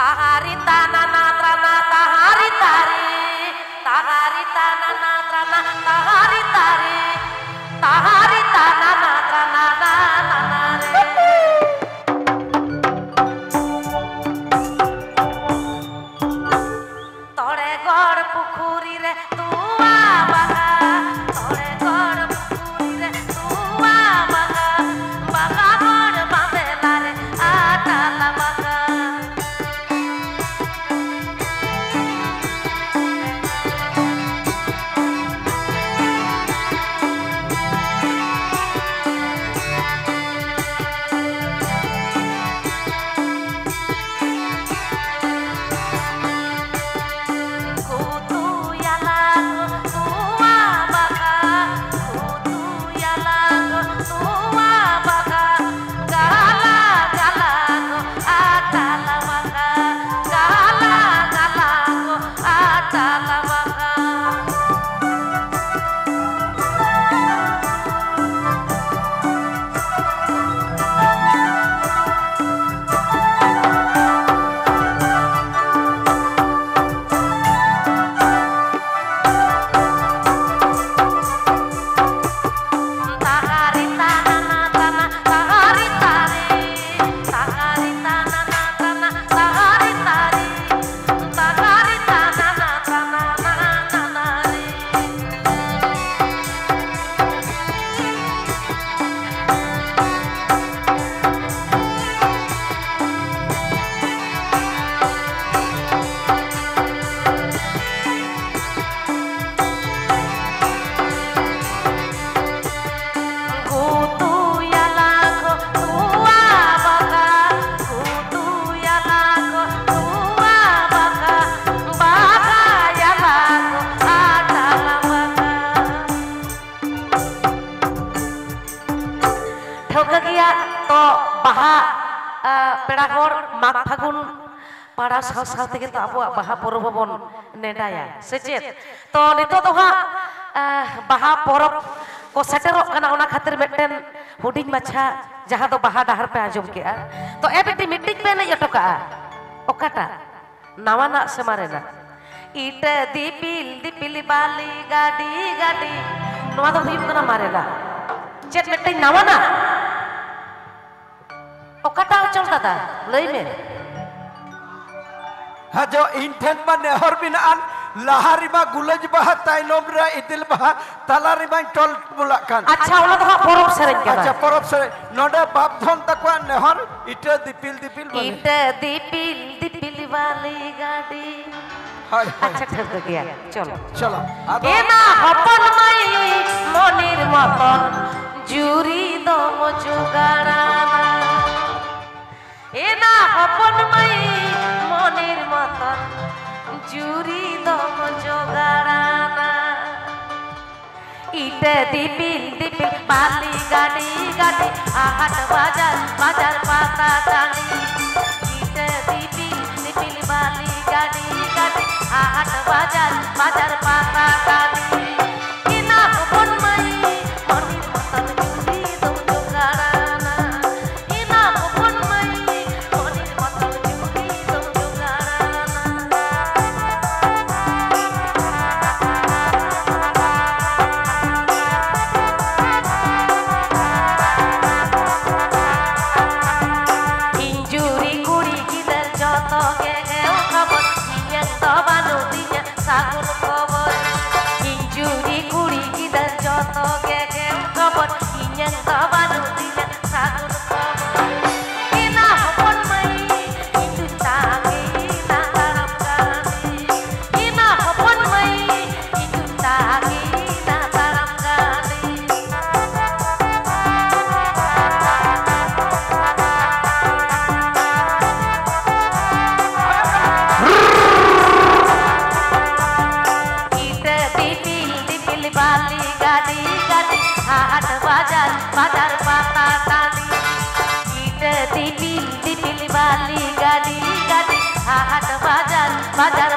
tahari tanana trana tahari tari tahari tanana trana tahari tari tahari tanana trana nanare tore gor pukhuri re tua baga tore gor pukhuri re tua baga baga gor bandela re atala baga पेड़ागोर माग फागुन पाड़ा साव साव तेगे तो अब बाहा परब बन नेडाया सेचेत तो नितो तो हा बाहा परब को सेटेरोक कना ओना खातिर मिटन हुडिंग माछा जहां तो बाहा डाहर पे आजम के तो ए बेटी मीटिंग पे नहीं अटका ओकाटा नवाना से मारेना ईट दीपिल बाली गाड़ी गाड़ी नवा तो हुई कना मारेला चेत मिटिंग नवाना ओकाटा चल दादा लई में हाँ जो इंटेन में नेहर बिनान लाहारी में गुलज बहा ताइनोम रे इतिल बहा तालारी में टोल बुलाकान अच्छा उला तो परब सेरेन के अच्छा परब से नोडे बाप धन तकवा नेहर इटे दीपिल वाली गाड़ी हाय अच्छा ठहर गया चलो चलो ए ना हपन मई मनिर मतन जुरी दम जुगाड़ा एना हपन मई मनिर मतन जुरी दम जोगाड़ाना इटे दीपिल बाली गाड़ी गाड़ी आहट बाजार बाजार पाता टानी इटे दीपिल बाली गाड़ी गाड़ी आहट बाजार बाजार पाता टानी एना हपन मई मनिर मतन जुरी दम जोगाड़ाना एना हपन मई मनिर मतन जुरी दम जोगाड़ाना इंजुरी कुड़ी गिदर जत गे खबर इयं तो बानु दिया सागुन खबर इंजुरी कुड़ी गिदर जत गे खबर इयं तो बानु दिया सागुन खबर एना हपन मई इंदु तागे ना तारम गानी एना हपन मई इंदु तागे ना तारम गानी इटे दीपिल बाली गाड़ी गाड़ी हाट बाजार बाजार पाता टानी इटे दीपिल बाली गाड़ी गाड़ी हाट बाजार बाजार